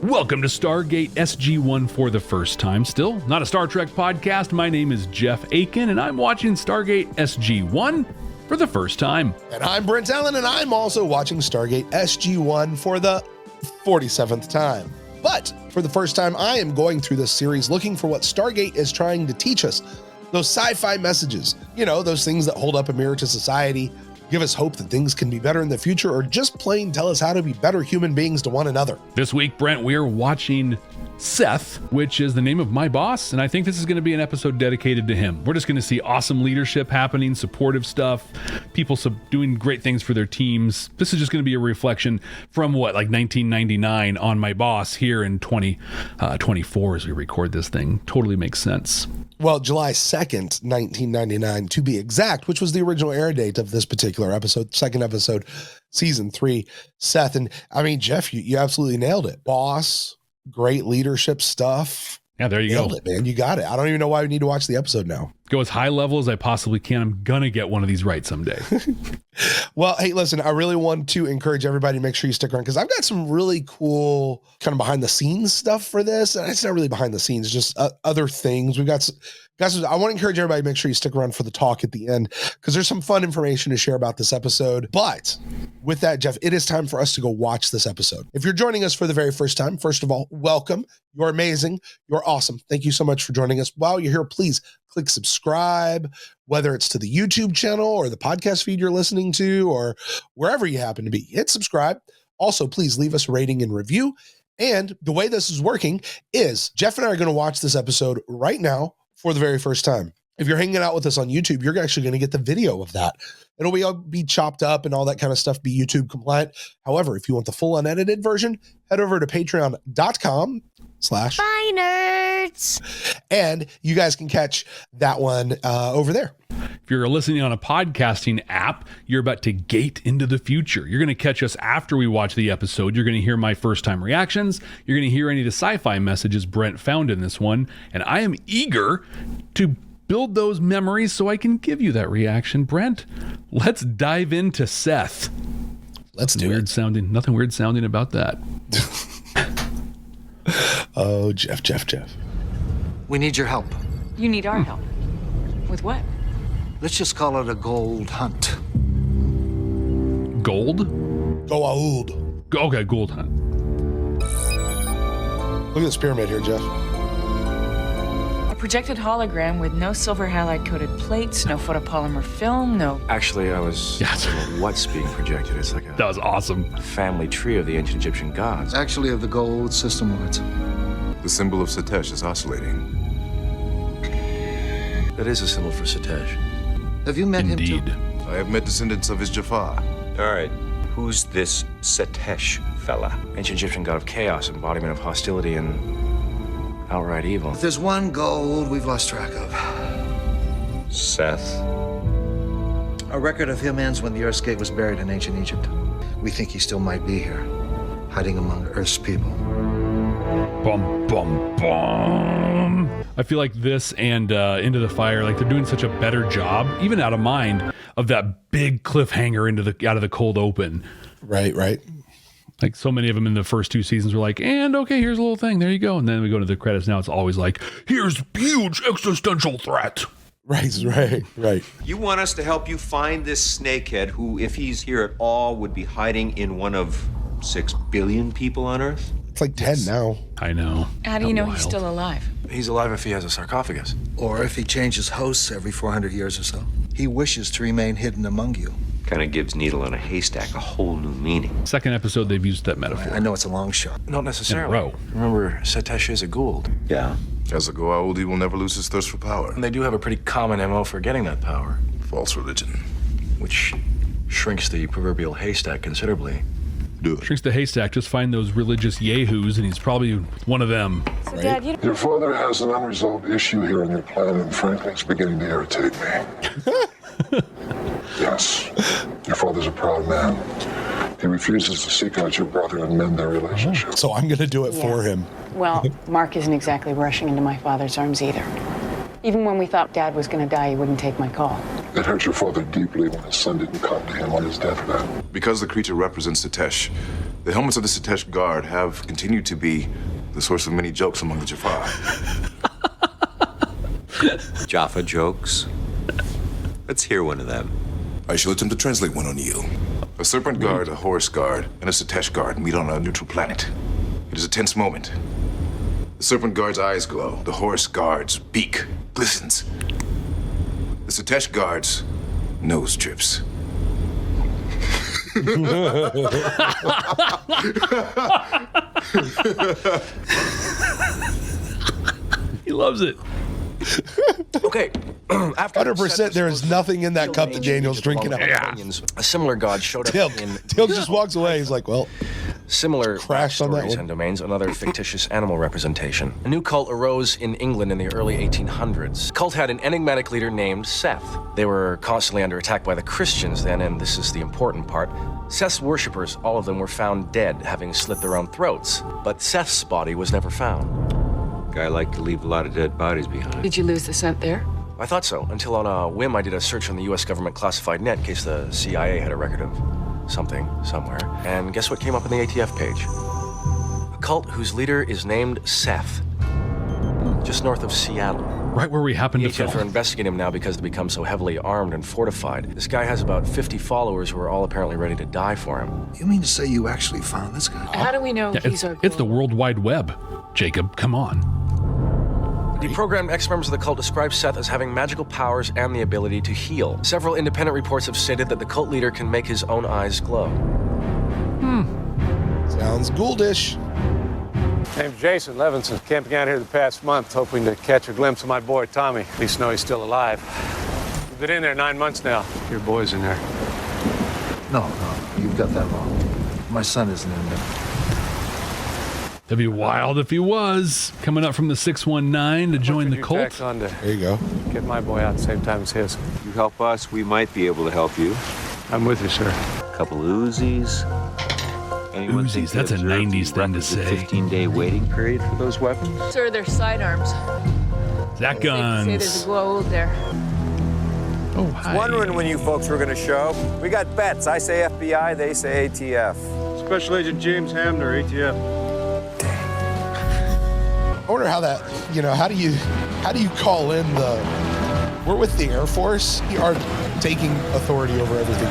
Welcome to Stargate SG1 for the first time. Still, not a Star Trek podcast. My name is Jeff Aiken, and I'm watching Stargate SG1 for the first time. And I'm Brent Allen, and I'm also watching Stargate SG1 for the 47th time. But for the first time, I am going through this series looking for what Stargate is trying to teach us. Those sci-fi messages, you know, those things that hold up a mirror to society, give us hope that things can be better in the future, or just plain tell us how to be better human beings to one another. This week, Brent, we are watching Seth, which is the name of my boss, and I think this is going to be an episode dedicated to him. We're just going to see awesome leadership happening, supportive stuff, people doing great things for their teams. This is just going to be a reflection from like 1999 on my boss here in 2024 as we record this thing. Totally makes sense. Well, July 2nd, 1999, to be exact, which was the original air date of this particular episode, second episode, season 3, Seth. And I mean, Jeff, you absolutely nailed it. Boss, great leadership stuff. Yeah, there you nailed go. It, man. You got it. I don't even know why we need to watch the episode now. Go as high level as I possibly can. I'm going to get one of these right someday. Well, hey, listen, I really want to encourage everybody to make sure you stick around because I've got some really cool kind of behind the scenes stuff for this. And it's not really behind the scenes, just other things. We've got guys, I want to encourage everybody to make sure you stick around for the talk at the end because there's some fun information to share about this episode. But with that, Jeff, it is time for us to go watch this episode. If you're joining us for the very first time, first of all, welcome. You're amazing. You're awesome. Thank you so much for joining us. While you're here, please click subscribe, whether it's to the YouTube channel or the podcast feed you're listening to or wherever you happen to be. Hit subscribe. Also, please leave us a rating and review. And the way this is working is Jeff and I are going to watch this episode right now for the very first time. If you're hanging out with us on YouTube, you're actually going to get the video of that. It'll be chopped up and all that kind of stuff, be YouTube compliant. However, if you want the full unedited version, head over to patreon.com/ByNerds. And you guys can catch that one over there. If you're listening on a podcasting app, you're about to gate into the future. You're going to catch us after we watch the episode. You're going to hear my first time reactions. You're going to hear any of the sci-fi messages Brent found in this one. And I am eager to build those memories so I can give you that reaction. Brent, let's dive into Seth. Let's do it. Nothing weird sounding about that. Oh, Jeff. We need your help. You need our help. With what? Let's just call it a gold hunt. Gold? Go old. Okay, gold hunt. Look at this pyramid here, Jeff. A projected hologram with no silver halide coated plates, no photopolymer film, no... Actually, I was what's being projected. It's like That was awesome. a family tree of the ancient Egyptian gods. Actually, of the gold system-wides. The symbol of Satesh is oscillating. That is a symbol for Satesh. Have you met Indeed. him too? I have met descendants of his Jafar. All right, who's this Satesh fella? Ancient Egyptian god of chaos, embodiment of hostility and outright evil. If there's one gold we've lost track of. Seth? A record of him ends when the Earth's gate was buried in ancient Egypt. We think he still might be here, hiding among Earth's people. Bum, bum, bum. I feel like this and Into the Fire, like they're doing such a better job, even out of mind, of that big cliffhanger out of the cold open. Right. Like so many of them in the first 2 seasons were like, and okay, here's a little thing. There you go. And then we go to the credits. Now it's always like, here's huge existential threat. Right. You want us to help you find this snakehead who, if he's here at all, would be hiding in one of 6 billion people on Earth? It's like 10 now. I know. How do you know he's still alive? He's alive if he has a sarcophagus. Or if he changes hosts every 400 years or so. He wishes to remain hidden among you. Kind of gives needle in a haystack a whole new meaning. Second episode, they've used that metaphor. I know it's a long shot. Not necessarily. In a row. Remember, Satesh is a Gould. Yeah. As a Goa'uld, he will never lose his thirst for power. And they do have a pretty common MO for getting that power, False religion. which shrinks the proverbial haystack considerably. Do it. Shrinks the haystack, just find those religious yahoos, and he's probably one of them. So, Dad, you... Your father has an unresolved issue here on your planet, and frankly, it's beginning to irritate me. Yes, your father's a proud man. He refuses to seek out your brother and mend their relationship. So I'm going to do it for him. Well, Mark isn't exactly rushing into my father's arms either. Even when we thought Dad was going to die, he wouldn't take my call. It hurt your father deeply when his son didn't come to him on his deathbed. Because the creature represents Satesh, the helmets of the Satesh Guard have continued to be the source of many jokes among the Jaffa. Jaffa jokes? Let's hear one of them. I shall attempt to translate one on you. A serpent guard, a horse guard, and a Satesh guard meet on a neutral planet. It is a tense moment. The serpent guard's eyes glow. The horse guard's beak glistens. The Satesh guard's nose drips. He loves it. Okay. After 100%, there is nothing in that cup that Daniel's drinking out. Yeah. A similar god showed up Dale just walks away. He's like, well, similar crashed on that stories one. and domains, another fictitious animal representation. A new cult arose in England in the early 1800s. The cult had an enigmatic leader named Seth. They were constantly under attack by the Christians then, and this is the important part. Seth's worshippers, all of them, were found dead, having slit their own throats. But Seth's body was never found. Guy liked to leave a lot of dead bodies behind. Did you lose the scent there? I thought so, until on a whim I did a search on the U.S. government classified net in case the CIA had a record of something somewhere. And guess what came up on the ATF page? A cult whose leader is named Seth, just north of Seattle. Right where we happen The to ATF are film. investigating him now because they become so heavily armed and fortified. This guy has about 50 followers who are all apparently ready to die for him. You mean to say you actually found this guy? How do we know Yeah, he's our it's the goal? World Wide Web. Jacob, come on. The programmed ex-members of the cult describe Seth as having magical powers and the ability to heal. Several independent reports have stated that the cult leader can make his own eyes glow. Sounds ghoulish. Name's Jason Levinson, camping out here the past month, hoping to catch a glimpse of my boy Tommy. At least know he's still alive. We've been in there 9 months now. Your boy's in there. No, you've got that wrong. My son isn't in there. That'd be wild if he was. Coming up from the 619 to join the You cult. tacked on to There you go. get my boy out at the same time as his. You help us, we might be able to help you. I'm with you, sir. A couple Uzis. Anyone think Uzis, that's they a observed 90s the thing to requisite say. 15-day waiting period for those weapons? Sir, they're sidearms. Zach Say there's Guns. a glow there. Oh, hi. Wondering when you folks were going to show. We got bets. I say FBI, they say ATF. Special Agent James Hamner, ATF. I wonder how that, how do you call in we're with the Air Force. We are taking authority over everything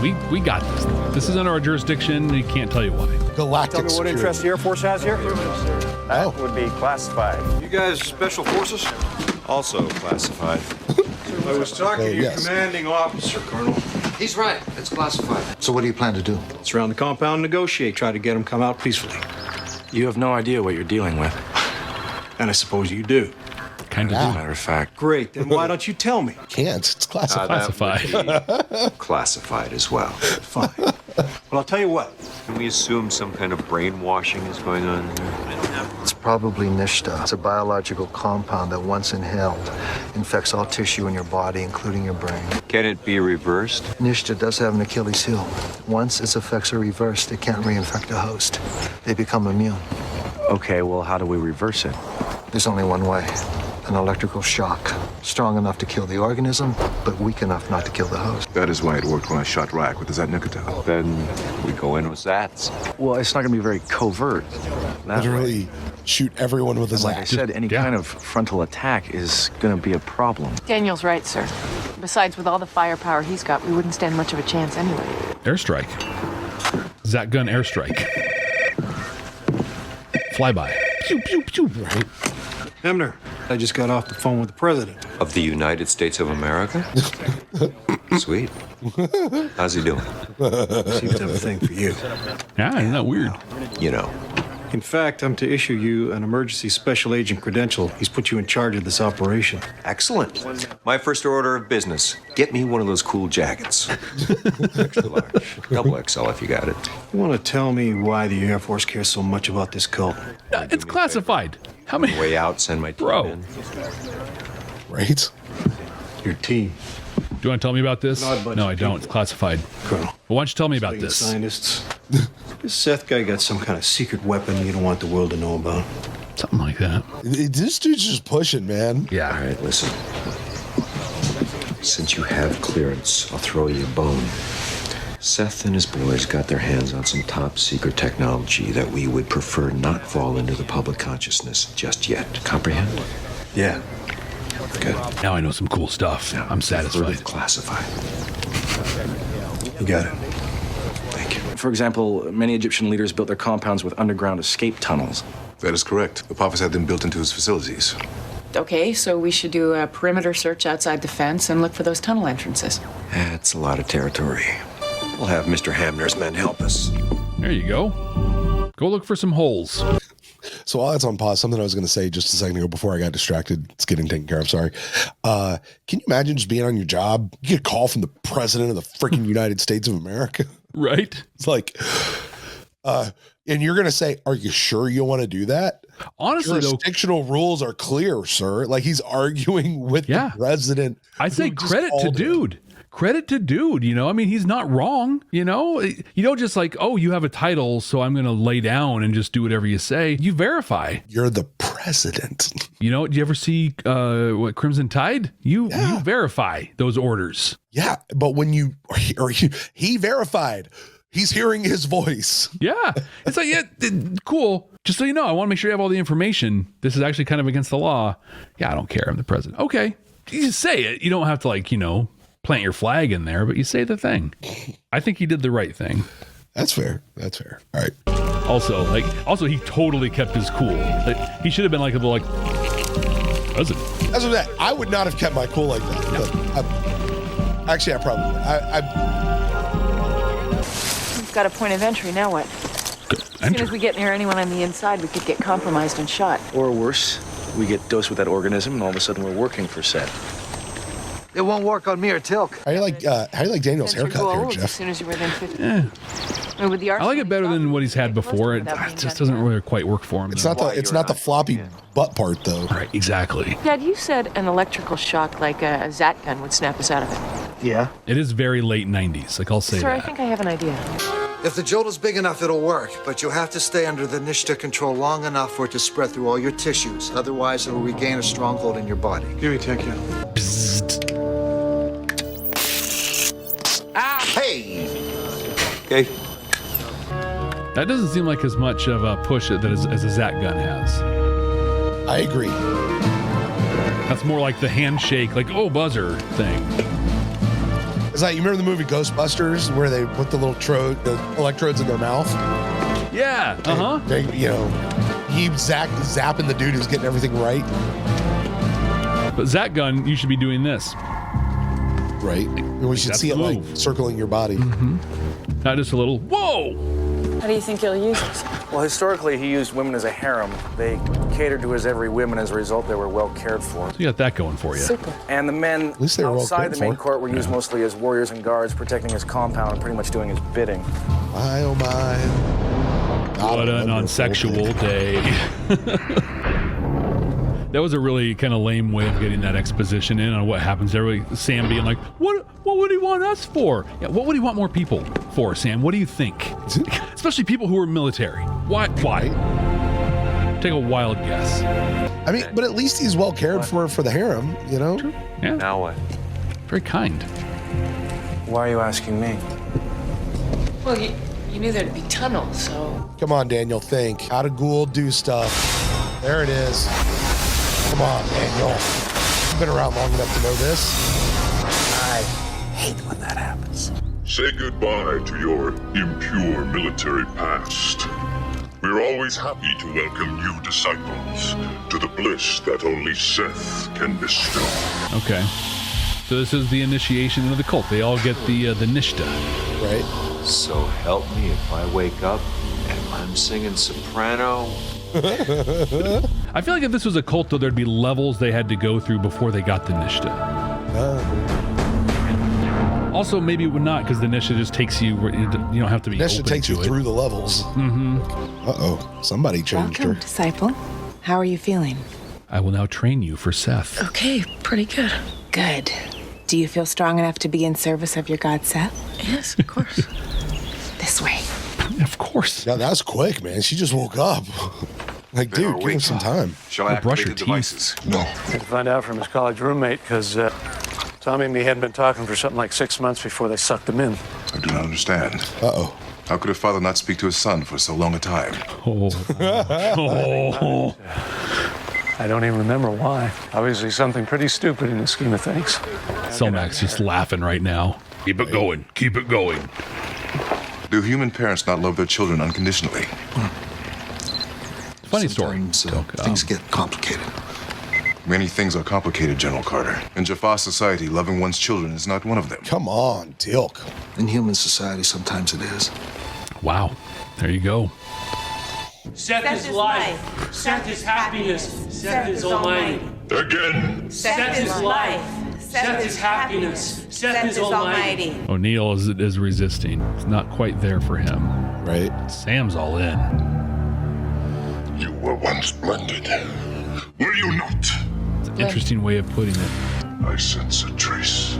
here. We got this. This is under our jurisdiction. We can't tell you why. Galactic Tell me what security. interest the Air Force has here? That would be classified. You guys special forces? Also classified. I was talking to your commanding officer, Colonel. He's right. It's classified. So what do you plan to do? Surround the compound, negotiate, try to get him come out peacefully. You have no idea what you're dealing with. And I suppose you do. Kind of Yeah. Matter of fact, Great, then why don't you tell me? Can't. It's classified. classified. Classified as well. Fine. Well, I'll tell you what. Can we assume some kind of brainwashing is going on here? It's probably Nishta. It's a biological compound that once inhaled infects all tissue in your body, including your brain. Can it be reversed? Nishta does have an Achilles heel. Once its effects are reversed, it can't reinfect a host. They become immune. okay, well, how do we reverse it? There's only one way. An electrical shock. Strong enough to kill the organism, but weak enough not to kill the host. That is why it worked when I shot Rack with the Zatnukatel. Then we go in with Zats. Well, it's not going to be very covert. That way. Literally shoot everyone with his Like I axe. said, any Yeah. kind of frontal attack is going to be a problem. Daniel's right, sir. Besides, with all the firepower he's got, we wouldn't stand much of a chance anyway. Airstrike. Zach Gun airstrike. Flyby. Pew, pew, pew. Right. Hamner, I just got off the phone with the president. Of the United States of America? Sweet. How's he doing? Seems to have a thing for you. Yeah, isn't that weird? You know. In fact, I'm to issue you an emergency special agent credential. He's put you in charge of this operation. Excellent. My first order of business. Get me one of those cool jackets. Extra large. Double XL if you got it. You want to tell me why the Air Force cares so much about this cult? It's classified. How many? Way out, send my team Bro. in. Right? Your team. Do you want to tell me about this? No, but- No, I don't. It's classified. Colonel. Well, why don't you tell me about Alien this? Scientists. This Seth guy got some kind of secret weapon you don't want the world to know about. Something like that. This dude's just pushing, man. Yeah. All right, listen. Since you have clearance, I'll throw you a bone. Seth and his boys got their hands on some top secret technology that we would prefer not fall into the public consciousness just yet. Comprehend? Yeah. Good. Now I know some cool stuff. I'm satisfied. Classified. You got it. Thank you. For example, many Egyptian leaders built their compounds with underground escape tunnels. That is correct. Apophis had them built into his facilities. Okay, so we should do a perimeter search outside the fence and look for those tunnel entrances. That's a lot of territory. We'll have Mr. Hamner's men help us. There you go. Go look for some holes. So while that's on pause, something I was going to say just a second ago before I got distracted. It's getting taken care of. Sorry. Can you imagine just being on your job? You get a call from the president of the freaking United States of America. Right. It's like, and you're going to say, are you sure you want to do that? Honestly, jurisdictional rules are clear, sir. Like he's arguing with the president. I say credit to dude. Credit to dude, you know? I mean, he's not wrong, you know? You don't just like, oh, you have a title, so I'm going to lay down and just do whatever you say. You verify. You're the president. You know, do you ever see Crimson Tide? You verify those orders. Yeah, but when he verified, he's hearing his voice. Yeah. It's like, yeah, cool. Just so you know, I want to make sure you have all the information. This is actually kind of against the law. Yeah, I don't care. I'm the president. Okay. You just say it. You don't have to like, you know, plant your flag in there, but you say the thing. I think he did the right thing. That's fair. That's fair. All right. Also, he totally kept his cool. Like, he should have been like a little like, president. That's what that. I would not have kept my cool like that. No. Actually, I probably would. We've got a point of entry, now what? As soon as we get near anyone on the inside, we could get compromised and shot. Or worse, we get dosed with that organism and all of a sudden we're working for Seth. It won't work on me or Tilk. How do you like Daniel's haircut there, Jeff? As soon as you're within 50. Yeah. I mean, with the I like it better than what he's had before. It just doesn't really quite work for him. It's not the floppy butt part though. Right, exactly. Dad, you said an electrical shock like a Zat gun would snap us out of it. Yeah. It is very late 90s. Like I'll say Sir, that. I think I have an idea. If the jolt is big enough, it'll work, but you'll have to stay under the Nishta control long enough for it to spread through all your tissues. Otherwise, it'll regain a stronghold in your body. Give me tech, yeah. Hey! Okay. That doesn't seem like as much of a push as a Zat gun has. I agree. That's more like the handshake, like, oh, buzzer thing. It's like, you remember the movie Ghostbusters where they put the electrodes in their mouth? Yeah. Uh-huh. You know, he zapping the dude who's getting everything right. But Zat gun, you should be doing this. Right. And we should see it like circling your body. Mm-hmm. Not just a little, whoa! How do you think you'll use this? Well, historically, he used women as a harem. They catered to his every whim, and as a result, they were well cared for. So you got that going for you. Super. And the men At least they were well outside cared the main for. court were used mostly as warriors and guards, protecting his compound and pretty much doing his bidding. My, oh my. What a non-sexual day. That was a really kind of lame way of getting that exposition in on what happens. Everybody, Sam being like, what would he want us for? Yeah, what would he want more people for, Sam? What do you think? Especially people who are military. Why? Take a wild guess. I mean, but at least he's well cared for the harem, you know? True. Yeah. Now what? Very kind. Why are you asking me? Well, you knew there'd be tunnels, so... Come on, Daniel, think. How to ghoul do stuff. There it is. Come on, Daniel. You've been around long enough to know this. I hate when that happens. Say goodbye to your impure military past. We're always happy to welcome new disciples to the bliss that only Seth can bestow. Okay. So this is the initiation into the cult. They all get the Nishta. Right. So help me if I wake up and I'm singing soprano. I feel like if this was a cult, though, there'd be levels they had to go through before they got the Nishta. Also, maybe it would not, because the Nishta just takes you, you don't have to be Nishta open takes to you it. through the levels. Mm-hmm. Uh-oh. Somebody changed Welcome, her. disciple. How are you feeling? I will now train you for Seth. Okay, pretty good. Good. Do you feel strong enough to be in service of your god, Seth? Yes, of course. This way. Of course. Yeah, that was quick, man. She just woke up. Like, dude, give him some time. Shall I brush activate your the devices? No. Had to find out from his college roommate, because Tommy and me hadn't been talking for something like 6 months before they sucked him in. I do not understand. Uh-oh. How could a father not speak to his son for so long a time? I don't even remember why. Obviously something pretty stupid in the scheme of things. Selmac's just laughing right now. Keep it going. Keep it going. Do human parents not love their children unconditionally? Funny story. Things get complicated. Many things are complicated, General Carter. In Jaffa society, loving one's children is not one of them. Come on, Tilk. In human society, sometimes it is. Wow. There you go. Seth is life. Seth is happiness. Seth is almighty. Again. Seth is life. Seth is happiness. Seth is almighty. O'Neill is resisting. It's not quite there for him. Right. Sam's all in. You were once blended. Were you not? It's an interesting way of putting it. I sense a trace.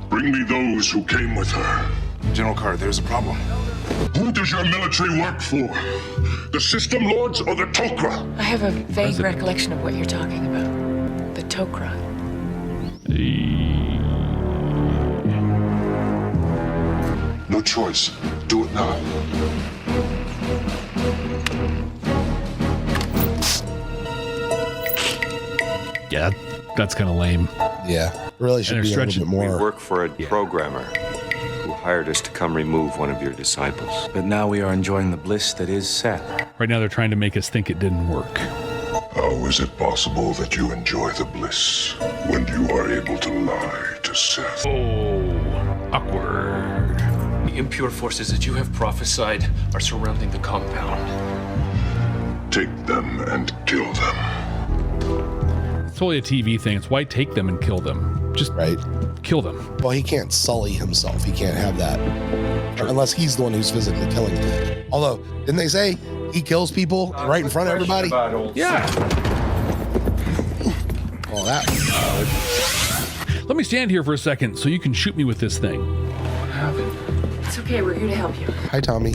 Bring me those who came with her. General Carter, there's a problem. Who does your military work for? The System Lords or the Tok'ra? I have a vague recollection of what you're talking about. The Tok'ra. No choice. Do it now. Yeah, that's kind of lame. Yeah, really should be a little bit more. We work for a programmer who hired us to come remove one of your disciples. But now we are enjoying the bliss that is Seth. Right now they're trying to make us think it didn't work. How is it possible that you enjoy the bliss when you are able to lie to Seth? Oh, awkward. The impure forces that you have prophesied are surrounding the compound. Take them and kill them. It's totally a TV thing. It's why take them and kill them. Just kill them. Well, he can't sully himself. He can't have that. Unless he's the one who's physically killing them. Although, didn't they say he kills people right in front of everybody? Yeah. Oh, that. Let me stand here for a second so you can shoot me with this thing. What happened? It's okay, we're here to help you. Hi, Tommy.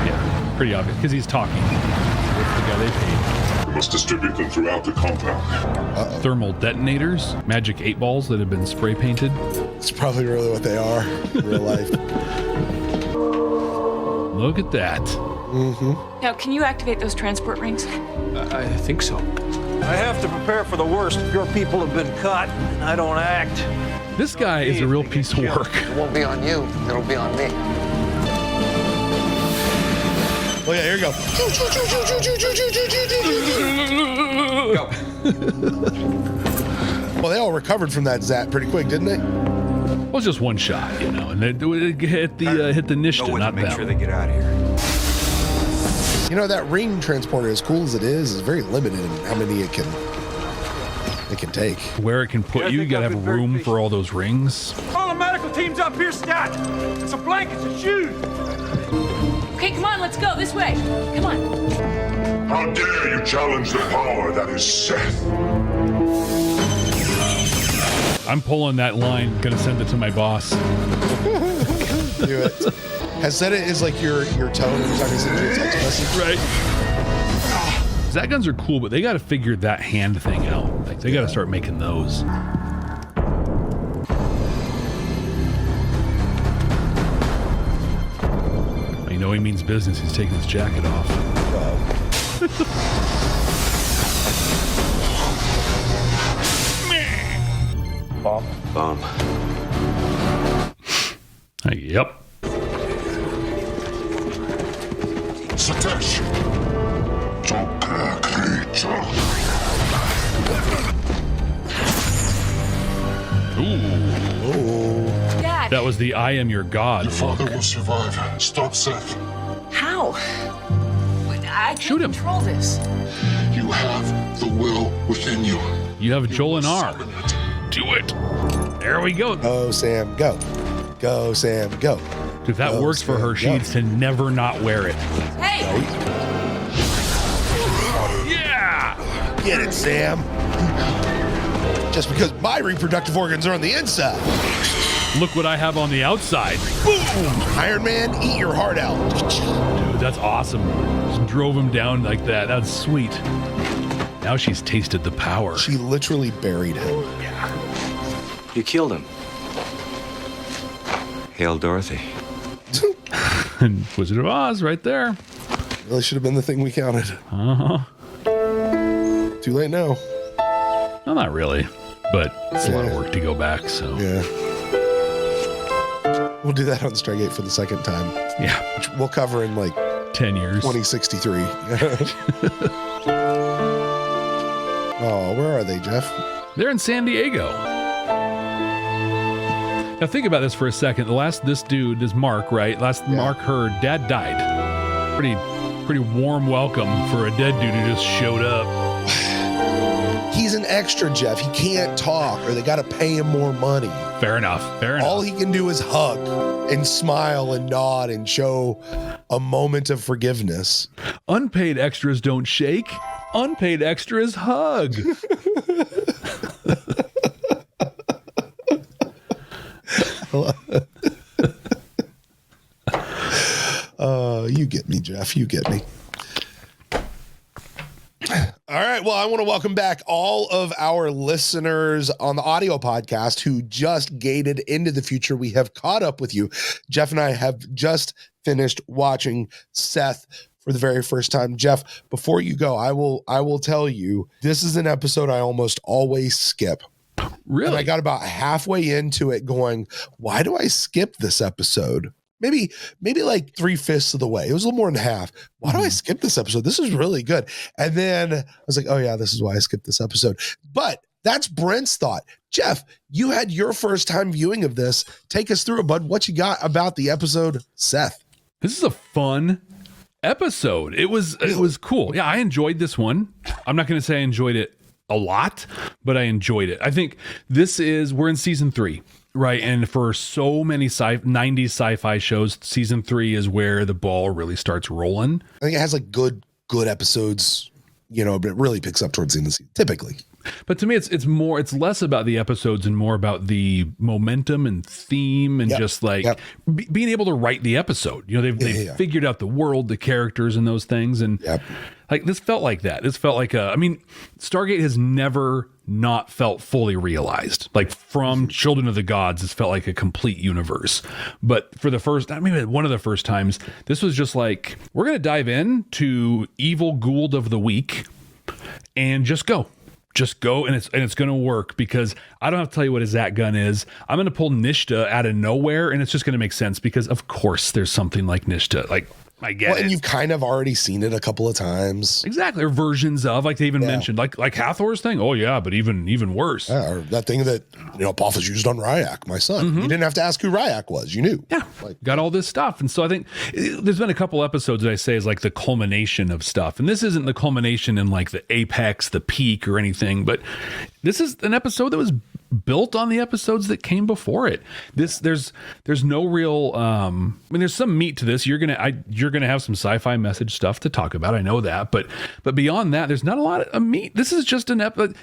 Yeah, pretty obvious because he's talking. With the guy they paid. We must distribute them throughout the compound. Uh-oh. Thermal detonators, magic 8 balls that have been spray painted. It's probably really what they are in real life. Look at that. Mm-hmm. Now, can you activate those transport rings? I think so. I have to prepare for the worst if your people have been caught and I don't act. This guy is a real piece of work. It won't be on you. It'll be on me. Oh yeah, here you go. Well, they all recovered from that zap pretty quick, didn't they? Well, it's just one shot, you know, and they hit the Nishta, not make them. sure they get out of here. You know, that ring transporter, as cool as it is very limited in how many it can take. Where it can put you, you gotta have room for all those rings. All the medical team's up here, stat. It's a blankets and shoes. Okay, come on, let's go this way. Come on. How dare you challenge the power that is Seth? I'm pulling that line, gonna send it to my boss. Do it. Has said it is like your tone every time you send your text message. Right. Zat guns are cool, but they gotta figure that hand thing out. Like they gotta start making those. You know he means business. He's taking his jacket off. Bomb. Yep. Satesh. Ooh. Dad. That was the I am your God. Your father will survive. Stop Seth. How? I Shoot him. control this. You have the will within you. You have Joel and R. Do it. There we go. Go, Sam, go. Go, Sam, go. If that works for her, she needs to never not wear it. Hey! Yeah! Get it, Sam. Just because my reproductive organs are on the inside. Look what I have on the outside. Boom! Iron Man, eat your heart out. Dude, that's awesome. Just drove him down like that. That's sweet. Now she's tasted the power. She literally buried him. Yeah. You killed him. Hail Dorothy. And Wizard of Oz right there. Really should have been the thing we counted. Uh-huh. Too late now. Well, not really, but it's a lot of work to go back, so. Yeah. We'll do that on Stargate for the second time. Yeah. Which we'll cover in like 10 years. 2063. Oh, where are they, Jeff? They're in San Diego. Now think about this for a second. This dude is Mark, right? Mark heard Dad died. Pretty warm welcome for a dead dude who just showed up. He's an extra, Jeff. He can't talk, or they got to pay him more money. Fair enough. All he can do is hug and smile and nod and show a moment of forgiveness. Unpaid extras don't shake. Unpaid extras hug. You get me, Jeff. You get me. All right. Well, I want to welcome back all of our listeners on the audio podcast who just gated into the future. We have caught up with you. Jeff and I have just finished watching Seth for the very first time. Jeff, before you go, I will tell you, this is an episode I almost always skip. Really? And I got about halfway into it going, why do I skip this episode? Maybe like 3/5 of the way. It was a little more than half. Why do I skip this episode? This is really good. And then I was like, oh yeah, this is why I skipped this episode. But that's Brent's thought. Jeff, you had your first time viewing of this. Take us through it, bud. What you got about the episode, Seth? This is a fun episode. It was cool. Yeah, I enjoyed this one. I'm not going to say I enjoyed it a lot, but I enjoyed it. I think we're in season 3. Right. And for so many 90s sci-fi shows, season 3 is where the ball really starts rolling. I think it has like good episodes, but it really picks up towards the end of the season, typically. But to me, it's less about the episodes and more about the momentum and theme and being able to write the episode. They've figured out the world, the characters and those things. And like, this felt like that. This felt like Stargate has never not felt fully realized. Like from Children of the Gods, it's felt like a complete universe. But for one of the first times, this was just like, we're going to dive in evil Gould of the week and just go, and it's going to work, because I don't have to tell you what a Zat gun is. I'm going to pull Nishta out of nowhere, and it's just going to make sense because, of course, there's something like Nishta. Like, I get it. And you've kind of already seen it a couple of times. Exactly. Or versions of, like they even mentioned, like Hathor's thing. Oh, yeah, but even worse. Yeah, or that thing that, Apophis used on Ryak, my son. You didn't have to ask who Ryak was. You knew. Yeah. Got all this stuff. And so I think there's been a couple episodes that I say is like the culmination of stuff. And this isn't the culmination in like the apex, the peak or anything, but this is an episode that was built on the episodes that came before it. There's no real there's some meat to this. You're gonna have some sci-fi message stuff to talk about. I know that, but beyond that, there's not a lot of meat. This is just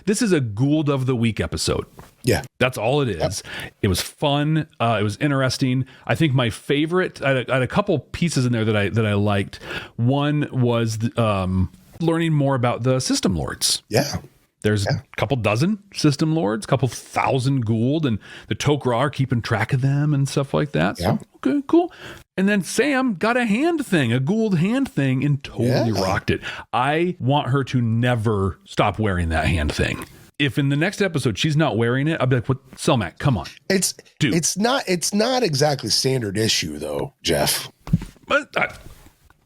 this is a Gould of the Week episode. Yeah, that's all it is. Yep. It was fun. It was interesting. I think my favorite. I had a couple pieces in there that I liked. One was learning more about the system lords. Yeah. There's a couple dozen system lords, a couple thousand Gould, and the Tok'ra are keeping track of them and stuff like that. So, okay, cool. And then Sam got a Gould hand thing, and totally rocked it. I want her to never stop wearing that hand thing. If in the next episode she's not wearing it, I'll be like, "What, Selmac? Come on, dude." It's not exactly standard issue though, Jeff. But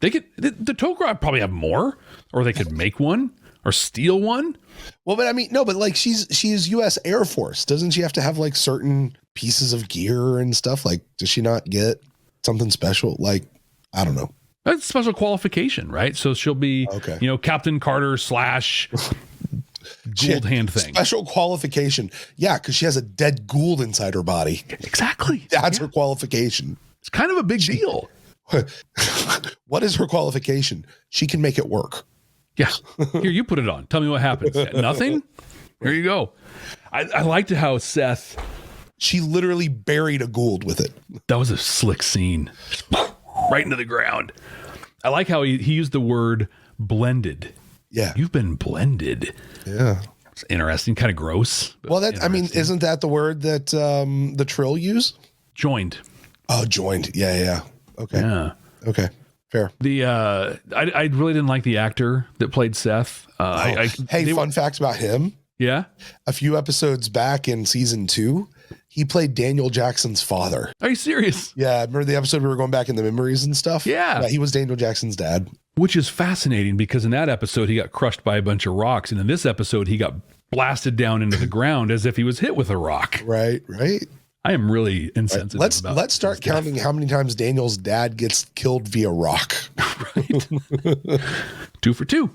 they could. The Tok'ra probably have more, or they could make one or steal one. Well, but like she's U.S. Air Force. Doesn't she have to have like certain pieces of gear and stuff? Like, does she not get something special? Like, I don't know. That's a special qualification, right? So she'll be, Captain Carter / Gould hand thing. Special qualification. Yeah, because she has a dead Gould inside her body. Exactly. That's her qualification. It's kind of a big deal. What is her qualification? She can make it work. Yeah. Here, you put it on. Tell me what happens. Nothing? Here you go. I liked how Seth... She literally buried a Gould with it. That was a slick scene. Right into the ground. I like how he used the word blended. Yeah. You've been blended. Yeah. It's interesting, kind of gross. Well, isn't that the word that the Trill use? Joined. Oh, joined. Yeah. Okay. Yeah. Okay. Fair. I really didn't like the actor that played Seth. Fun fact about him. Yeah. A few episodes back in season 2, he played Daniel Jackson's father. Are you serious? Yeah. Remember the episode we were going back in the memories and stuff? Yeah. He was Daniel Jackson's dad. Which is fascinating because in that episode, he got crushed by a bunch of rocks. And in this episode, he got blasted down into the ground as if he was hit with a rock. Right. I am really insensitive. Let's start counting how many times Daniel's dad gets killed via rock. Right. 2 for 2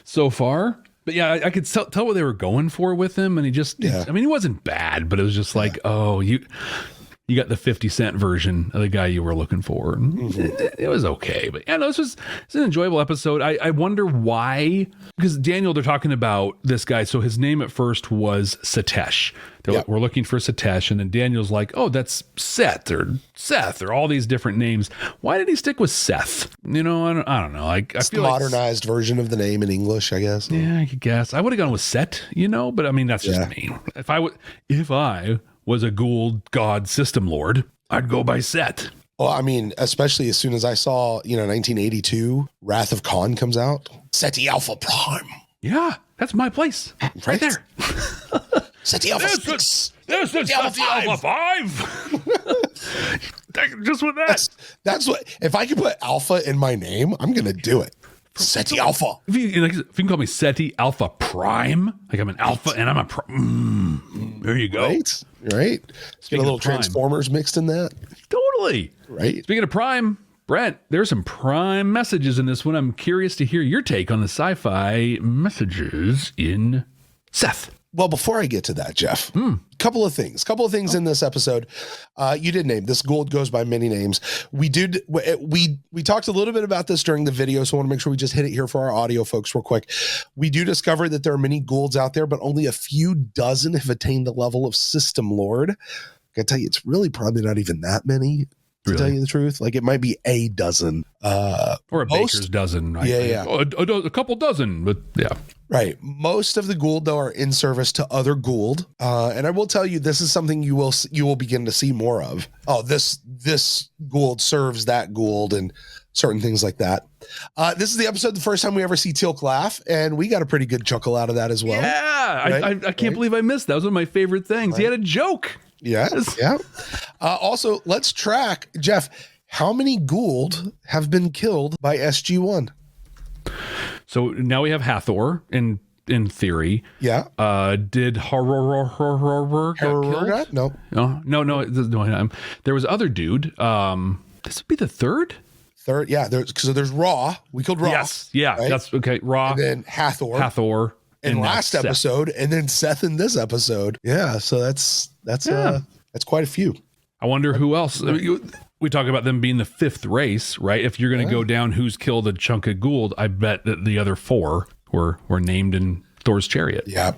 so far. But yeah, I could tell what they were going for with him. And he just, I mean, he wasn't bad, but it was just like, oh, you got the 50 Cent version of the guy you were looking for. It was okay. But yeah, no, it's an enjoyable episode. I wonder why, because Daniel, they're talking about this guy. So his name at first was Satesh. Like, we're looking for Satesh. And then Daniel's like, oh, that's Seth or all these different names. Why did he stick with Seth? You know, I don't know. It's the modernized version of the name in English, I guess. Yeah, I guess. I would have gone with Set, but I mean, that's just me. If I was a Gould God system lord, I'd go by Set. Well, I mean, especially as soon as I saw, 1982, Wrath of Khan comes out. Seti Alpha Prime. Yeah, that's my place. Right there. Seti Alpha 6. This is Seti Alpha 5. Just with that. That's what, if I could put Alpha in my name, I'm going to do it. Seti Alpha. If you can call me Seti Alpha Prime, like I'm an Alpha and I'm a Prime. There you go. Right. Get a little Transformers mixed in that. Totally. Right. Speaking of Prime, Brent, there's some Prime messages in this one. I'm curious to hear your take on the sci-fi messages in Seth. Well, before I get to that, Jeff, couple of things in this episode. You did name this. Gould goes by many names. We talked a little bit about this during the video, so I want to make sure we just hit it here for our audio folks real quick. We do discover that there are many Goulds out there, but only a few dozen have attained the level of System Lord. I gotta tell you, it's really probably not even that many. To tell you the truth, like it might be a dozen, or a baker's dozen. Right? Yeah. A couple dozen, but yeah. Right. Most of the Gould, though, are in service to other Gould. And I will tell you, this is something you will begin to see more of. Oh, this Gould serves that Gould and certain things like that. This is the episode, the first time we ever see Teal'c laugh, and we got a pretty good chuckle out of that as well. Yeah. Right? I can't believe I missed that. That was one of my favorite things. Right. He had a joke. Yes. Yeah. Also, let's track, Jeff, how many Gould have been killed by SG1? So now we have Hathor in theory. Yeah. Did Horror get killed? No. There was other dude. This would be the third? Yeah. There's Ra. We killed Ra. Yes. Yeah. Right? That's okay. Ra. And then Hathor. In last episode, and then Seth in this episode. Yeah. So that's quite a few. I wonder who else. We talk about them being the fifth race, right? If you're going to go down who's killed a chunk of Gould, I bet that the other four were named in Thor's chariot. Yeah.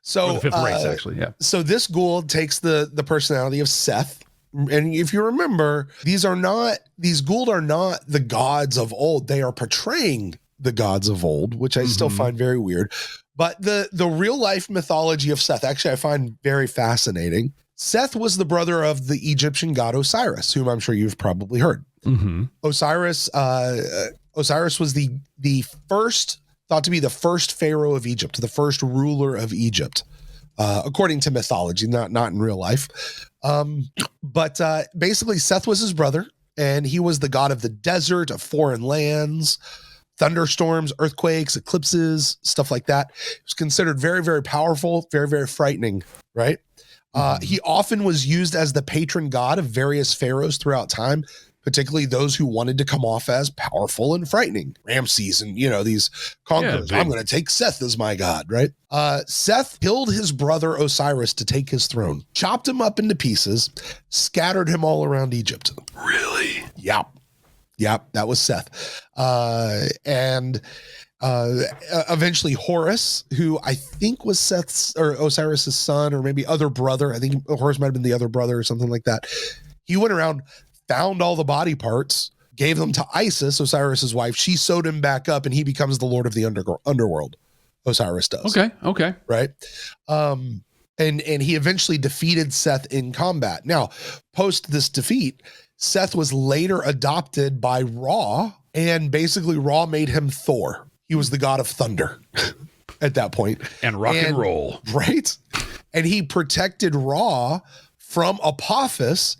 So or the fifth race, actually. Yeah. So this Gould takes the personality of Seth. And if you remember, these Gould are not the gods of old. They are portraying the gods of old, which I still find very weird. But the real life mythology of Seth, actually, I find very fascinating. Seth was the brother of the Egyptian god Osiris, whom I'm sure you've probably heard. Mm-hmm. Osiris was the first, thought to be the first pharaoh of Egypt, the first ruler of Egypt, according to mythology, not in real life. But basically, Seth was his brother, and he was the god of the desert, of foreign lands, thunderstorms, earthquakes, eclipses, stuff like that. He was considered very, very powerful, very, very frightening, right? He often was used as the patron god of various pharaohs throughout time, particularly those who wanted to come off as powerful and frightening. Ramses and, these conquerors. I'm going to take Seth as my god, right? Seth killed his brother Osiris to take his throne, chopped him up into pieces, scattered him all around Egypt. Really? Yep, that was Seth. And eventually Horus, who I think was Seth's or Osiris's son, or maybe other brother. I think Horus might have been the other brother or something like that. He went around, found all the body parts, gave them to Isis, Osiris's wife. She sewed him back up, and he becomes the Lord of the underworld. Osiris does. Okay. Right. And he eventually defeated Seth in combat. Now, post this defeat, Seth was later adopted by Ra, and basically Ra made him Thor. He was the god of thunder at that point. And rock and roll. Right? And he protected Ra from Apophis,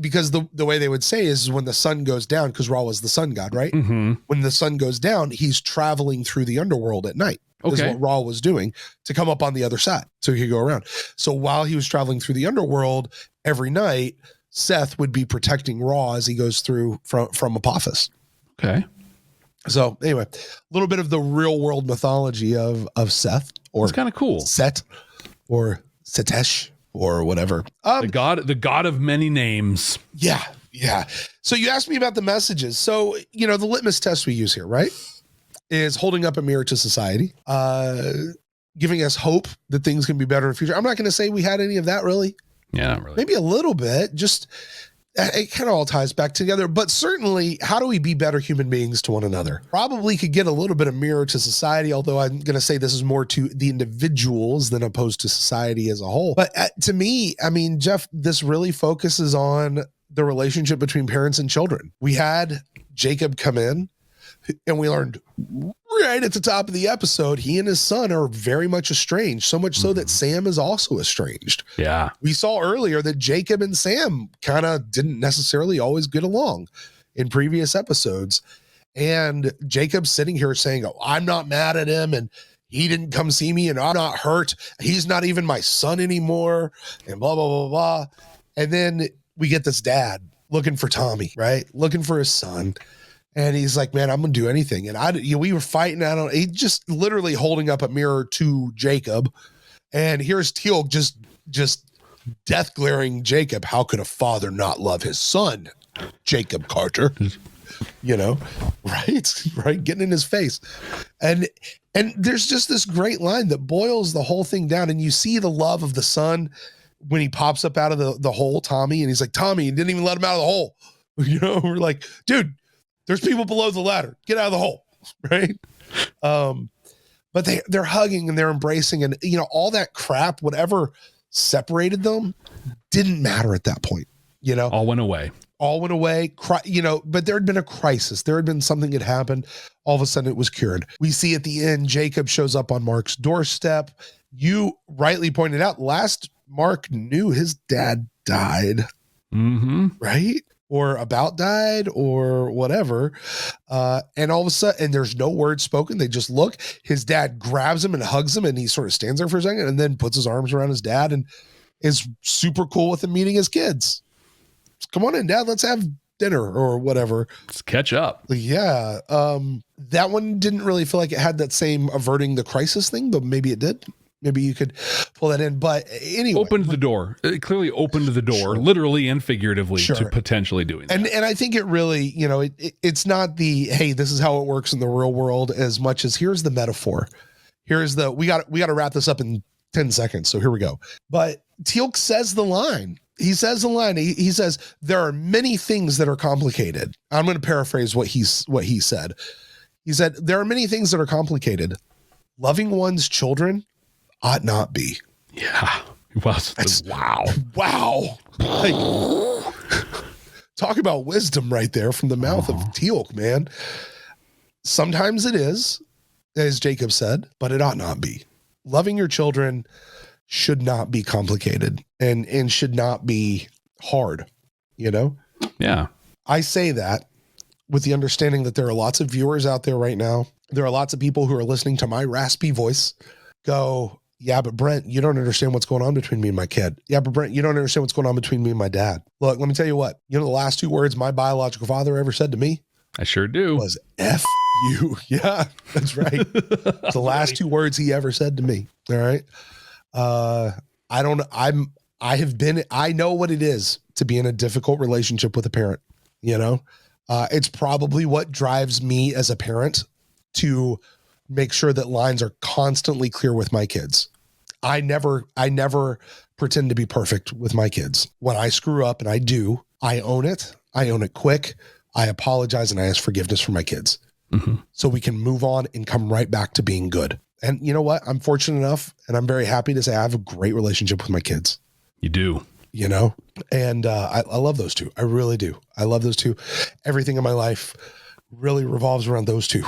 because the way they would say is when the sun goes down, because Ra was the sun god, right? Mm-hmm. When the sun goes down, he's traveling through the underworld at night. Is what Ra was doing to come up on the other side so he could go around. So while he was traveling through the underworld every night, Seth would be protecting Ra as he goes through from Apophis. Okay. So anyway, a little bit of the real world mythology of Seth, or it's kind of cool. Set, or Setesh, or whatever. The god of many names. Yeah. So you asked me about the messages. So, the litmus test we use here, right, is holding up a mirror to society, giving us hope that things can be better in the future. I'm not going to say we had any of that, really. Yeah, not really. Maybe a little bit. Just it kind of all ties back together. But certainly, how do we be better human beings to one another? Probably could get a little bit of mirror to society, although I'm going to say this is more to the individuals than opposed to society as a whole. But to me, I mean, Jeff, this really focuses on the relationship between parents and children. We had Jacob come in, and we learned right at the top of the episode, he and his son are very much estranged, so much so that Sam is also estranged. Yeah. We saw earlier that Jacob and Sam kind of didn't necessarily always get along in previous episodes. And Jacob's sitting here saying, "Oh, I'm not mad at him, and he didn't come see me, and I'm not hurt. He's not even my son anymore," and blah, blah, blah, blah. And then we get this dad looking for Tommy, right? Looking for his son. And he's like, "Man, I'm going to do anything." And we were fighting. He just literally holding up a mirror to Jacob. And here's Teal just death glaring Jacob. "How could a father not love his son, Jacob Carter?" Right. Getting in his face. And there's just this great line that boils the whole thing down. And you see the love of the son when he pops up out of the hole, Tommy. And he's like, "Tommy," and didn't even let him out of the hole. We're like, dude, there's people below the ladder. Get out of the hole, right? But they're hugging and they're embracing, and all that crap, whatever separated them, didn't matter at that point. All went away. But there had been a crisis. There had been something that happened. All of a sudden, it was cured. We see at the end, Jacob shows up on Mark's doorstep. You rightly pointed out, last Mark knew his dad died, right? Or about died or whatever. And all of a sudden, and there's no word spoken. They just look. His dad grabs him and hugs him, and he sort of stands there for a second and then puts his arms around his dad and is super cool with him meeting his kids. "Come on in, Dad. Let's have dinner," or whatever. Let's catch up. Yeah. That one didn't really feel like it had that same averting the crisis thing, but maybe it did. Maybe you could pull that in. But anyway. Opened the door. It clearly opened the door, literally and figuratively, to potentially doing that. And I think it really, it's not the, hey, this is how it works in the real world, as much as here's the metaphor. Here's we got to wrap this up in 10 seconds. So here we go. But Teal'c says the line. He says the line. He says, "There are many things that are complicated." I'm going to paraphrase what he said. He said, "There are many things that are complicated. Loving one's children ought not be." Yeah. Wow. Wow. Like, talk about wisdom right there from the mouth of Teal'c, man. Sometimes it is, as Jacob said, but it ought not be. Loving your children should not be complicated and should not be hard, Yeah. I say that with the understanding that there are lots of viewers out there right now. There are lots of people who are listening to my raspy voice go, "Yeah, but Brent, you don't understand what's going on between me and my kid. Yeah, but Brent, you don't understand what's going on between me and my dad." Look, let me tell you what, the last 2 words my biological father ever said to me, I sure do, was "F you." Yeah, that's right. It's the last 2 words he ever said to me. All right. I know what it is to be in a difficult relationship with a parent. It's probably what drives me as a parent to make sure that lines are constantly clear with my kids. I never pretend to be perfect with my kids. When I screw up, and I do, I own it. I own it quick. I apologize and I ask forgiveness for my kids. So we can move on and come right back to being good. And you know what? I'm fortunate enough and I'm very happy to say I have a great relationship with my kids. You do. You know? And I love those two. I really do. I love those two. Everything in my life really revolves around those two.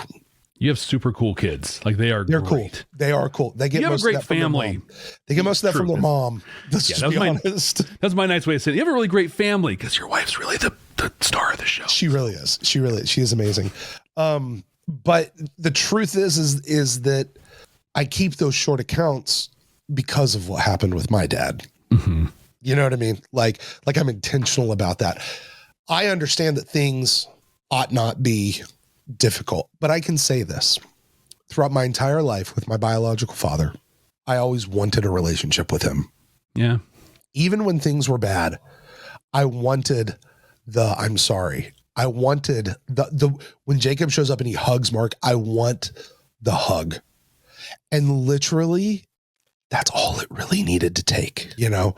You have super cool kids. Like they're great. Cool. They are cool. They get you have most a great of that from family. their mom. They get most of that from their mom. Let's just be honest. That's my nice way of saying it. You have a really great family because your wife's really the star of the show. She really is. She is amazing. But the truth is that I keep those short accounts because of what happened with my dad. You know what I mean? Like I'm intentional about that. I understand that things ought not be difficult, but I can say this. Throughout my entire life with my biological father, I always wanted a relationship with him. Yeah. Even when things were bad, I wanted I'm sorry. I wanted when Jacob shows up and he hugs Mark, I want the hug. And literally, that's all it really needed to take, you know?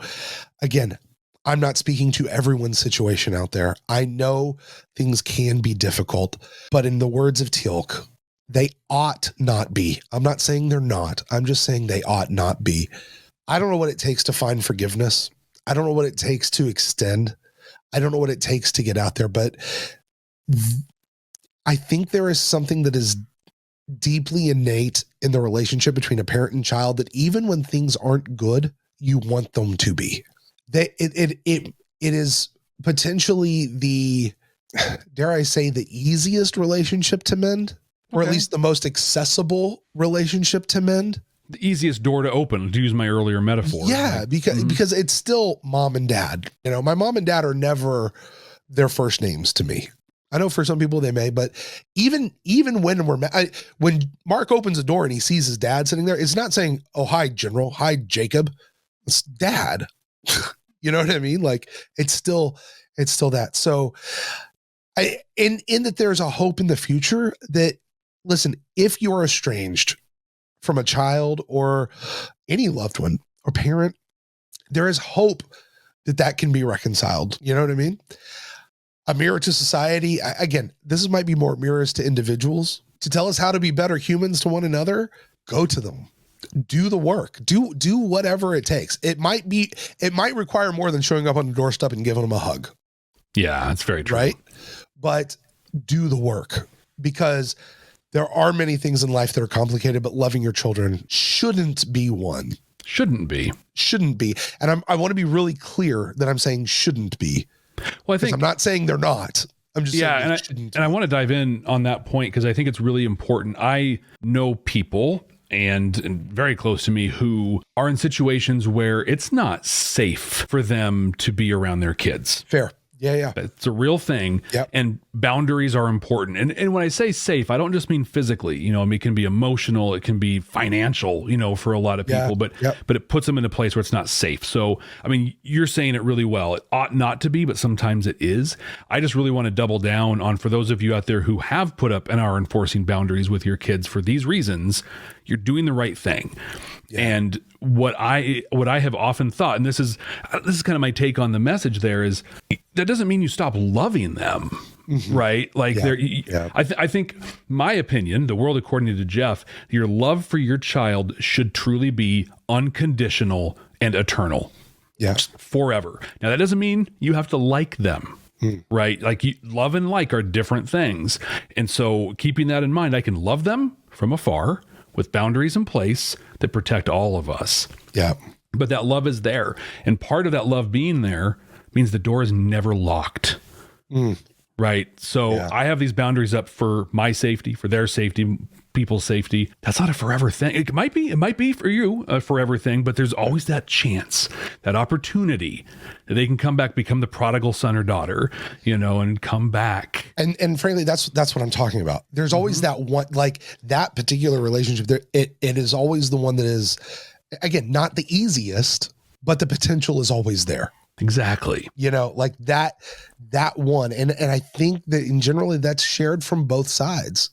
Again, I'm not speaking to everyone's situation out there. I know things can be difficult, but in the words of Teal'c, they ought not be. I'm not saying they're not. I'm just saying they ought not be. I don't know what it takes to find forgiveness. I don't know what it takes to extend. I don't know what it takes to get out there, but I think there is something that is deeply innate in the relationship between a parent and child that even when things aren't good, you want them to be. It is potentially the, dare I say, the easiest relationship to mend, or at least the most accessible relationship to mend. The easiest door to open, to use my earlier metaphor. Yeah, right? because it's still mom and dad. You know, my mom and dad are never their first names to me. I know for some people they may, but even when when Mark opens the door and he sees his dad sitting there, it's not saying, "Oh, hi, General. Hi, Jacob." It's Dad. You know what I mean? Like it's still that. So in that there's a hope in the future that, listen, if you're estranged from a child or any loved one or parent, there is hope that can be reconciled. You know what I mean? A mirror to society. Again, this might be more mirrors to individuals to tell us how to be better humans to one another. Go to them. Do the work. Do whatever it takes. It might require more than showing up on the doorstep and giving them a hug. Yeah, that's very true. Right? But do the work, because there are many things in life that are complicated, but loving your children shouldn't be one. Shouldn't be. And I want to be really clear that I'm saying shouldn't be. Well, I think I'm not saying they're not. I'm just saying and I want to dive in on that point because I think it's really important. I know people and very close to me who are in situations where it's not safe for them to be around their kids. Fair. Yeah. It's a real thing. Yep. And boundaries are important. And when I say safe, I don't just mean physically, you know, I mean, it can be emotional, it can be financial, you know, for a lot of people, but it puts them in a place where it's not safe. So, I mean, you're saying it really well. It ought not to be, but sometimes it is. I just really want to double down on, for those of you out there who have put up and are enforcing boundaries with your kids for these reasons, you're doing the right thing. Yeah. And what I have often thought, and this is kind of my take on the message there, is that doesn't mean you stop loving them, right? Like I think my opinion, the world according to Jeff, your love for your child should truly be unconditional and eternal. Yeah. Forever. Now that doesn't mean you have to like them. Right? Like love and like are different things. And so keeping that in mind, I can love them from afar with boundaries in place that protect all of us. Yeah. But that love is there. And part of that love being there means the door is never locked. Right? So I have these boundaries up for my safety, for their safety, people's safety. That's not a forever thing. It might be for you a forever thing, but there's always that chance, that opportunity that they can come back, become the prodigal son or daughter, you know, and come back. And frankly, that's what I'm talking about. There's always that one, like that particular relationship there. It is always the one that is, again, not the easiest, but the potential is always there. Exactly. You know, like that one. And I think that in generally that's shared from both sides.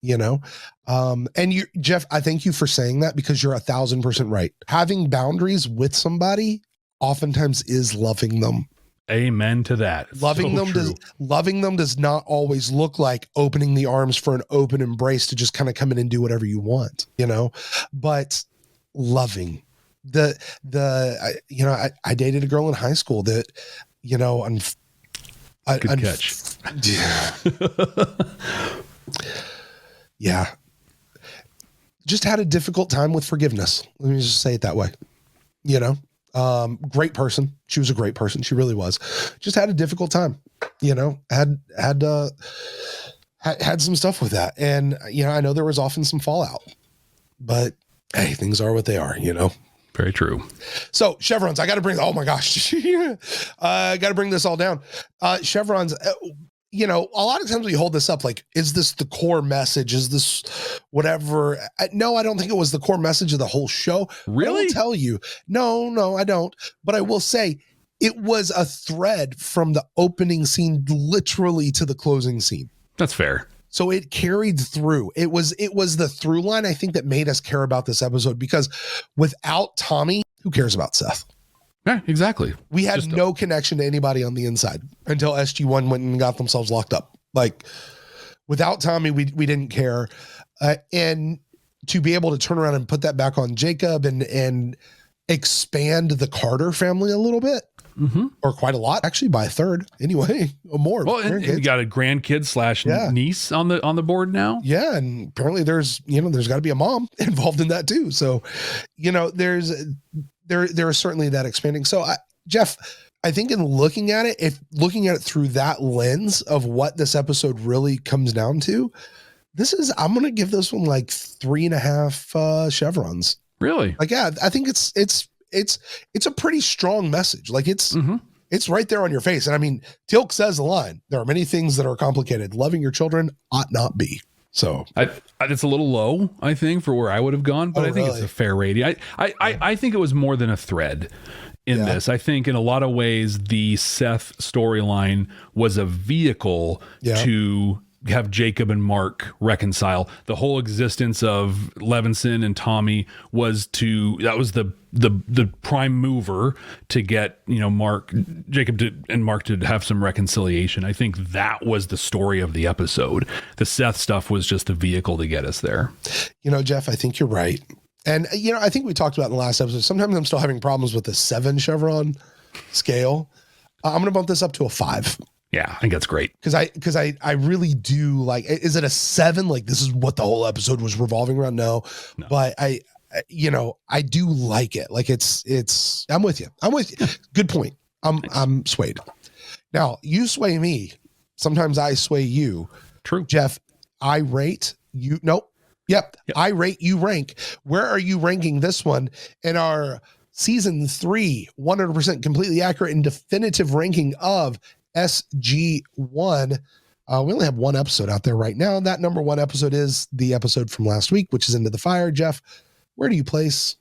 You know, and you, Jeff, I thank you for saying that, because you're 1,000% right. Having boundaries with somebody oftentimes is loving them. Amen to that. It's Loving them does not always look like opening the arms for an open embrace to just kind of come in and do whatever you want, but loving I dated a girl in high school that, Good catch. Yeah. Just had a difficult time with forgiveness. Let me just say it that way. Great person. She was a great person. She really was. Just had a difficult time, had some stuff with that. And, I know there was often some fallout, but hey, things are what they are, Very true. So chevrons, I got to bring, oh my gosh, I got to bring this all down. Chevrons, a lot of times we hold this up like, is this the core message? Is this whatever? No, I don't think it was the core message of the whole show. Really? I will tell you. No, I don't. But I will say it was a thread from the opening scene literally to the closing scene. That's fair. So it carried through. It was the through line, I think, that made us care about this episode, because without Tommy, who cares about Seth? Yeah, exactly. We had no connection to anybody on the inside until SG1 went and got themselves locked up. Like, without Tommy, we didn't care. And to be able to turn around and put that back on Jacob and expand the Carter family a little bit, or quite a lot, actually, by a third anyway, or more. Well, and you got a grandkid / niece on the board now. Yeah, and apparently there's got to be a mom involved in that too. So, there is certainly that expanding. So, Jeff, I think in looking at it through that lens of what this episode really comes down to, I'm going to give this one like 3.5 chevrons. Really? Like, yeah, I think it's a pretty strong message. Like it's right there on your face. And I mean, Tilk says the line, there are many things that are complicated. Loving your children ought not be. So it's a little low, I think, for where I would have gone, but I think it's a fair rating. I think it was more than a thread in this. I think in a lot of ways, the Seth storyline was a vehicle to have Jacob and Mark reconcile. The whole existence of Levinson and Tommy was the prime mover to get, Jacob and Mark to have some reconciliation. I think that was the story of the episode. The Seth stuff was just a vehicle to get us there. Jeff, I think you're right. And, I think we talked about in the last episode, sometimes I'm still having problems with the 7 chevron scale. I'm going to bump this up to a 5. Yeah, I think that's great. Because I really do like, is it a 7? Like, this is what the whole episode was revolving around? No. But I do like it. Like I'm with you. Good point. I'm swayed. Now you sway me. Sometimes I sway you. True. Jeff, I rate you. Nope. Yep. I rate you rank. Where are you ranking this one in our season 3, 100% completely accurate and definitive ranking of SG1? We only have one episode out there right now. That number 1 episode is the episode from last week, which is Into the Fire. Jeff, where do you place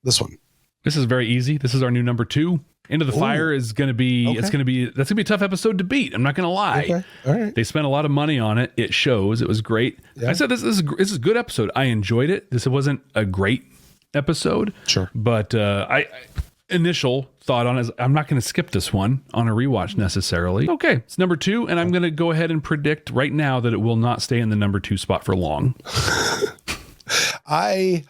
this one? This is very easy. This is our new number 2. Into the Fire is going to be, that's going to be a tough episode to beat. I'm not going to lie. Okay. All right. They spent a lot of money on it. It shows. It was great. Yeah. I said, this is a good episode. I enjoyed it. This wasn't a great episode. Sure. But initial thought on is I'm not going to skip this one on a rewatch necessarily. Okay. It's number 2. And I'm going to go ahead and predict right now that it will not stay in the number 2 spot for long. I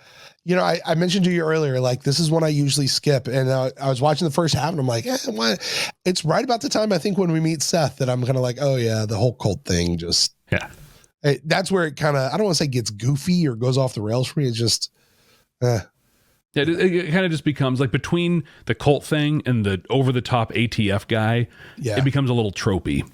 mentioned to you earlier, like, this is one I usually skip. And I was watching the first half and I'm like, why? It's right about the time, I think, when we meet Seth that I'm kind of like, oh yeah, the whole cult thing just, that's where it kind of, I don't want to say gets goofy or goes off the rails for me. It's just, Yeah, it kind of just becomes like between the cult thing and the over the top ATF guy, it becomes a little tropey.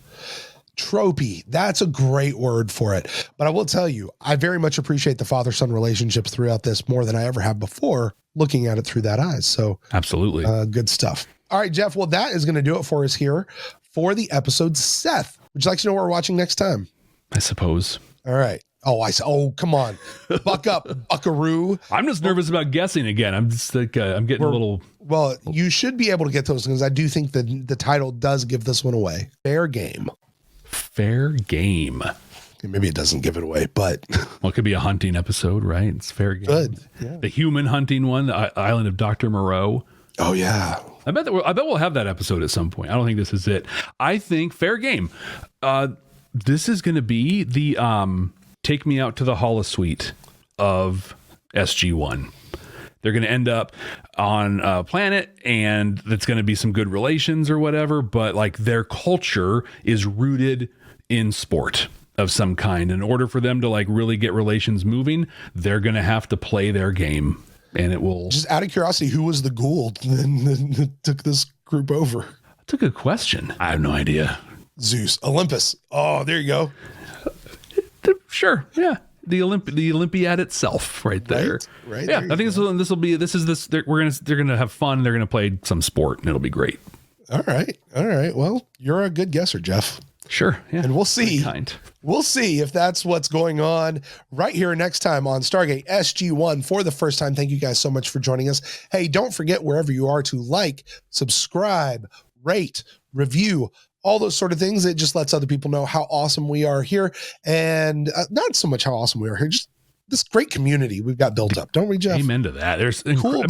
Tropey. That's a great word for it. But I will tell you, I very much appreciate the father-son relationships throughout this more than I ever have before, looking at it through that eyes. So absolutely. Good stuff. All right, Jeff. Well, that is going to do it for us here for the episode Seth. Would you like to know what we're watching next time? I suppose. All right. Oh, come on. Buck up, buckaroo. I'm just nervous about guessing again. I'm just like, I'm getting a little. Well, you should be able to get those things. I do think that the title does give this one away. Fair game. Fair game. Maybe it doesn't give it away, but well, it could be a hunting episode, right? It's fair game. Good. Yeah. The human hunting one, the Island of Dr. Moreau. Oh yeah. I bet we'll have that episode at some point. I don't think this is it. I think fair game. This is going to be the take me out to the holosuite of SG1. They're going to end up on a planet, and that's going to be some good relations or whatever. But like their culture is rooted in sport of some kind. In order for them to like really get relations moving, they're going to have to play their game. And it will. Just out of curiosity, who was the Gould that took this group over? That's a good question. I have no idea. Zeus, Olympus. Oh, there you go. Sure. Yeah. The Olympiad itself, right there. Right. Yeah. I think they're going to have fun. They're going to play some sport, and it'll be great. All right. Well, you're a good guesser, Jeff. Sure. Yeah. And we'll see. We'll see if that's what's going on right here next time on Stargate SG1 for the first time. Thank you guys so much for joining us. Hey, don't forget wherever you are to like, subscribe, rate, review, all those sort of things. It just lets other people know how awesome we are here. And not so much how awesome we are here, just this great community we've got built up. Don't we, Jeff? Amen to that. There's cool.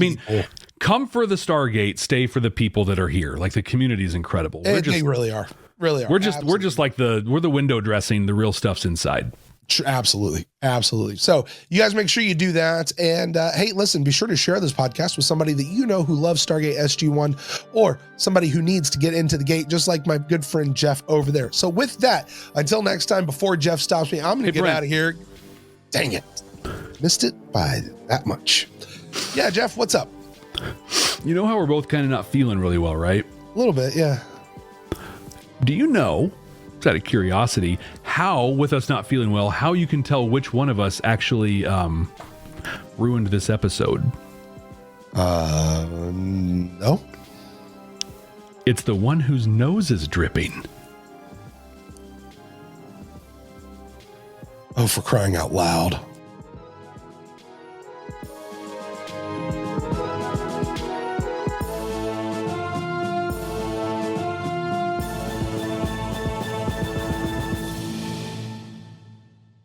Come for the Stargate, stay for the people that are here. Like the community is incredible. They really are. Really are. We're just like the window dressing. The real stuff's inside. Absolutely. So you guys make sure you do that. And hey, listen, be sure to share this podcast with somebody that you know who loves Stargate SG1 or somebody who needs to get into the gate, just like my good friend Jeff over there. So with that, until next time, before Jeff stops me, I'm going to get out of here. Dang it. Missed it by that much. Yeah, Jeff, what's up? You know how we're both kind of not feeling really well, right? A little bit, yeah. Do you know, just out of curiosity, how, with us not feeling well, how you can tell which one of us actually ruined this episode? No. It's the one whose nose is dripping. Oh, for crying out loud.